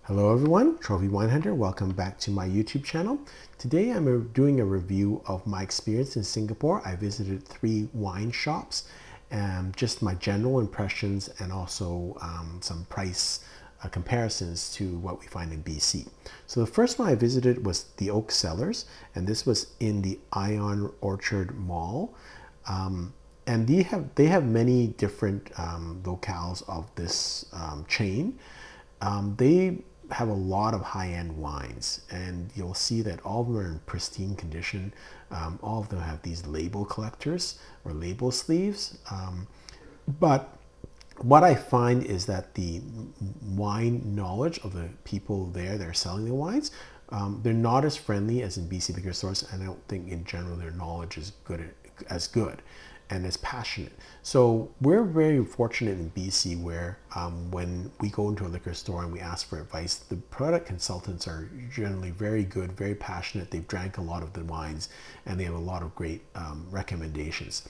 Hello everyone, Trophy Wine Hunter. Welcome back to my YouTube channel. Today I'm doing a review of my experience in Singapore. I visited 3 wine shops, and just my general impressions and also some price comparisons to what we find in BC. So the first one I visited was the Oak Cellars, and this was in the Ion Orchard Mall. And they have many different locales of this chain. They have a lot of high-end wines, and you'll see that all of them are in pristine condition. All of them have these label collectors or label sleeves. But what I find is that the wine knowledge of the people there that are selling the wines, they're not as friendly as in BC liquor stores, and I don't think in general their knowledge is as good and as passionate. So we're very fortunate in BC where when we go into a liquor store and we ask for advice, the product consultants are generally very good, very passionate. They've drank a lot of the wines and they have a lot of great recommendations.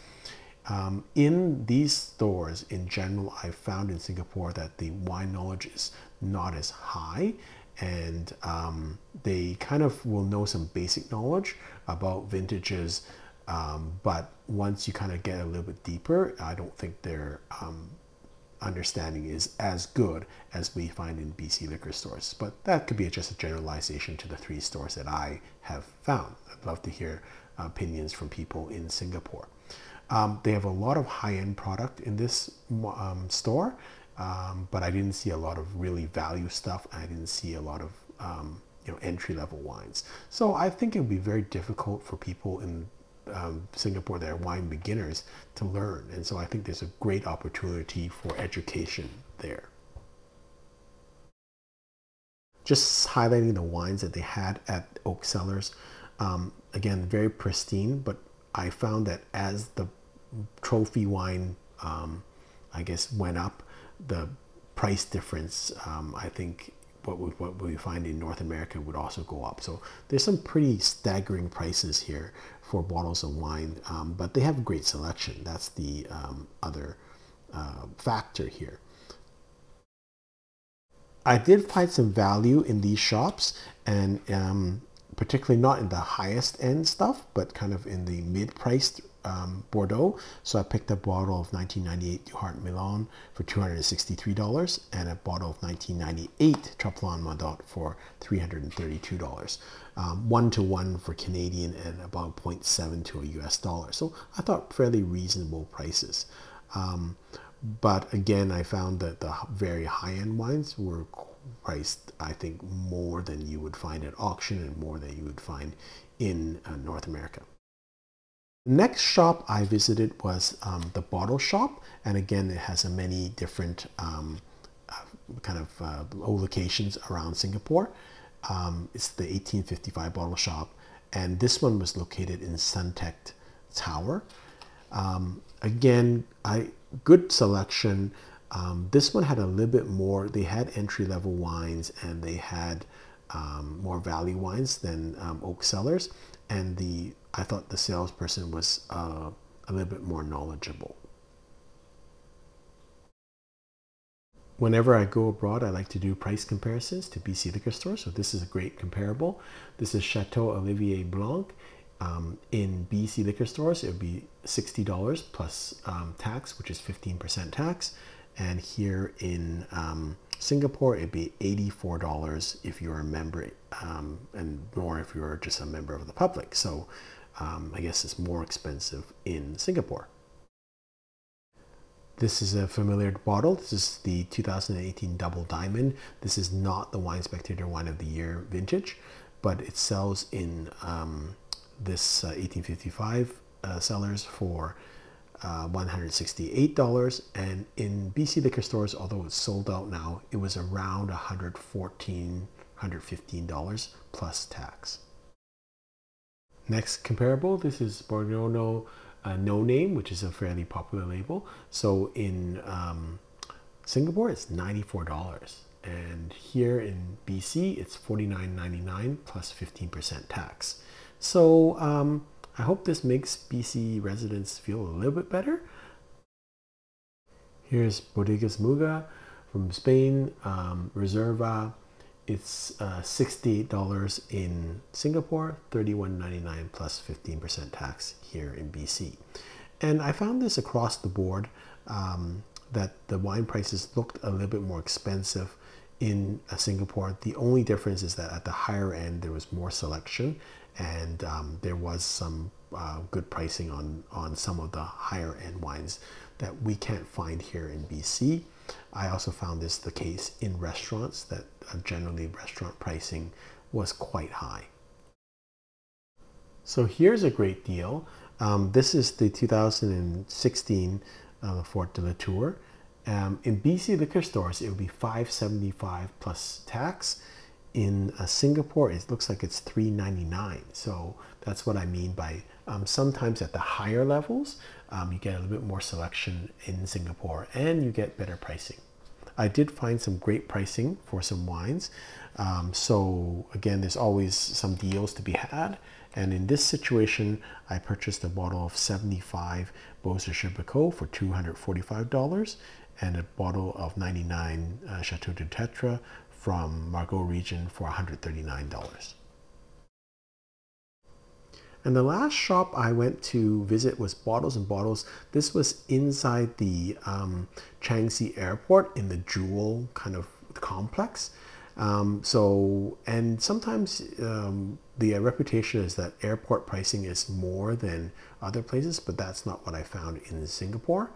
In these stores in general, I've found in Singapore that the wine knowledge is not as high, and they kind of will know some basic knowledge about vintages, but once you kind of get a little bit deeper, I don't think their understanding is as good as we find in BC liquor stores. But that could be just a generalization to the 3 stores that I have found. I'd love to hear opinions from people in Singapore. They have a lot of high-end product in this store, but I didn't see a lot of really value stuff. I didn't see a lot of entry-level wines. So I think it would be very difficult for people in Singapore that are wine beginners to learn, and so I think there's a great opportunity for education there. Just highlighting the wines that they had at Oak Cellars. Again, very pristine, but I found that as the trophy wine I guess went up, the price difference I think what we find in North America would also go up. So there's some pretty staggering prices here for bottles of wine, but they have a great selection. That's the other factor here. I did find some value in these shops, and particularly not in the highest end stuff, but kind of in the mid-priced Bordeaux. So I picked a bottle of 1998 Du Hart Milan for $263 and a bottle of 1998 Traplan Madot for $332. 1-to-1 for Canadian and about 0.7 to a US dollar. So I thought fairly reasonable prices. But again, I found that the very high-end wines were priced, I think, more than you would find at auction and more than you would find in North America. The next shop I visited was the bottle shop, and again, it has many different kind of locations around Singapore. It's the 1855 bottle shop, and this one was located in Suntec Tower. Again, good selection. This one had a little bit more. They had entry-level wines and they had more value wines than Oak Cellars, and I thought the salesperson was a little bit more knowledgeable. Whenever I go abroad, I like to do price comparisons to BC liquor stores. So this is a great comparable. This is Chateau Olivier Blanc. In BC liquor stores, it would be $60 plus tax, which is 15% tax. And here in Singapore, it'd be $84 if you're a member, and more if you're just a member of the public. So I guess it's more expensive in Singapore. This is a familiar bottle. This is the 2018 Double Diamond. This is not the Wine Spectator Wine of the Year vintage, but it sells in this 1855 Cellars for $168, and in BC liquor stores, although it's sold out now, it was around $114, $115 plus tax. Next comparable, this is Borno No Name, which is a fairly popular label. So in Singapore, it's $94, and here in BC, it's $49.99 plus 15% tax. So I hope this makes BC residents feel a little bit better. Here's Bodegas Muga from Spain, Reserva, it's $68 in Singapore, $31.99 plus 15% tax here in BC. And I found this across the board, that the wine prices looked a little bit more expensive in Singapore. The only difference is that at the higher end there was more selection, and there was some good pricing on some of the higher end wines that we can't find here in BC. I also found this the case in restaurants, that generally restaurant pricing was quite high. So here's a great deal. This is the 2016 Fort de la Tour. In BC liquor stores, it would be $5.75 plus tax. In Singapore, it looks like it's $3.99. So that's what I mean by sometimes at the higher levels, you get a little bit more selection in Singapore and you get better pricing. I did find some great pricing for some wines. So again, there's always some deals to be had. And in this situation, I purchased a bottle of 75 Beauce de Chibouque for $245 and a bottle of 99 Chateau du Tetra from Margaux region for $139. And the last shop I went to visit was Bottles and Bottles. This was inside the Changxi airport in the Jewel kind of complex. And sometimes the reputation is that airport pricing is more than other places, but that's not what I found in Singapore.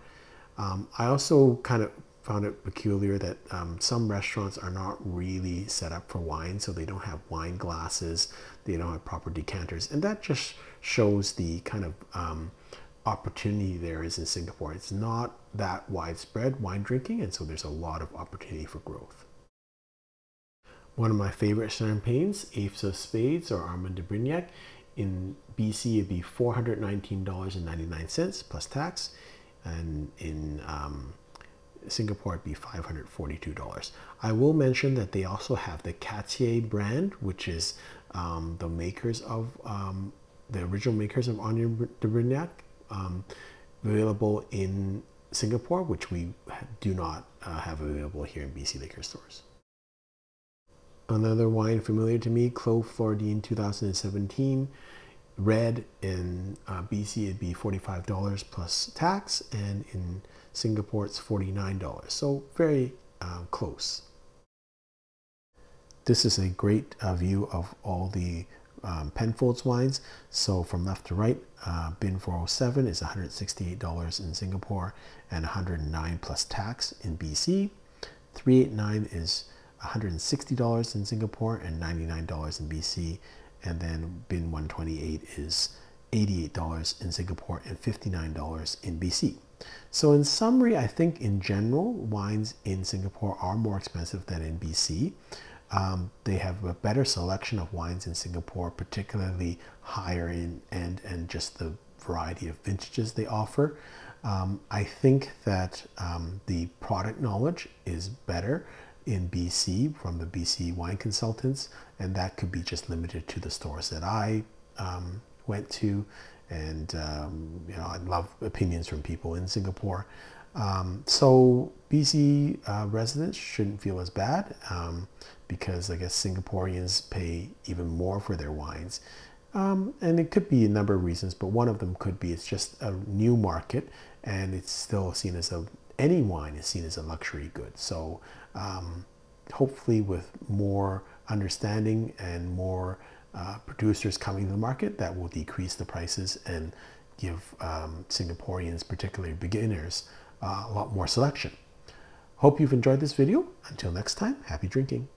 I also kind of found it peculiar that some restaurants are not really set up for wine, so they don't have wine glasses, they don't have proper decanters, and that just shows the kind of opportunity there is in Singapore. It's not that widespread wine drinking, and so there's a lot of opportunity for growth. One of my favorite champagnes, Ace of Spades or Armand de Brignac, in BC it'd be $419.99 plus tax, and in Singapore it'd be $542. I will mention that they also have the Cartier brand, which is the makers of the original makers of Armand de Brignac, available in Singapore, which we do not have available here in BC liquor stores. Another wine familiar to me, Clos Floridine 2017. Red in BC it'd be $45 plus tax, and in Singapore it's $49. So very close. This is a great view of all the Penfolds wines. So from left to right, Bin 407 is $168 in Singapore and $109 plus tax in BC. 389 is $160 in Singapore and $99 in BC, and then Bin 128 is $88 in Singapore and $59 in BC. So in summary, I think in general, wines in Singapore are more expensive than in BC. They have a better selection of wines in Singapore, particularly higher in end and just the variety of vintages they offer. I think that the product knowledge is better in BC from the BC wine consultants, and that could be just limited to the stores that I went to, and you know, I love opinions from people in Singapore. So BC residents shouldn't feel as bad, because I guess Singaporeans pay even more for their wines. And it could be a number of reasons, but one of them could be it's just a new market, and it's still seen as any wine is seen as a luxury good. So hopefully with more understanding and more producers coming to the market, that will decrease the prices and give Singaporeans, particularly beginners, a lot more selection. Hope you've enjoyed this video. Until next time, happy drinking.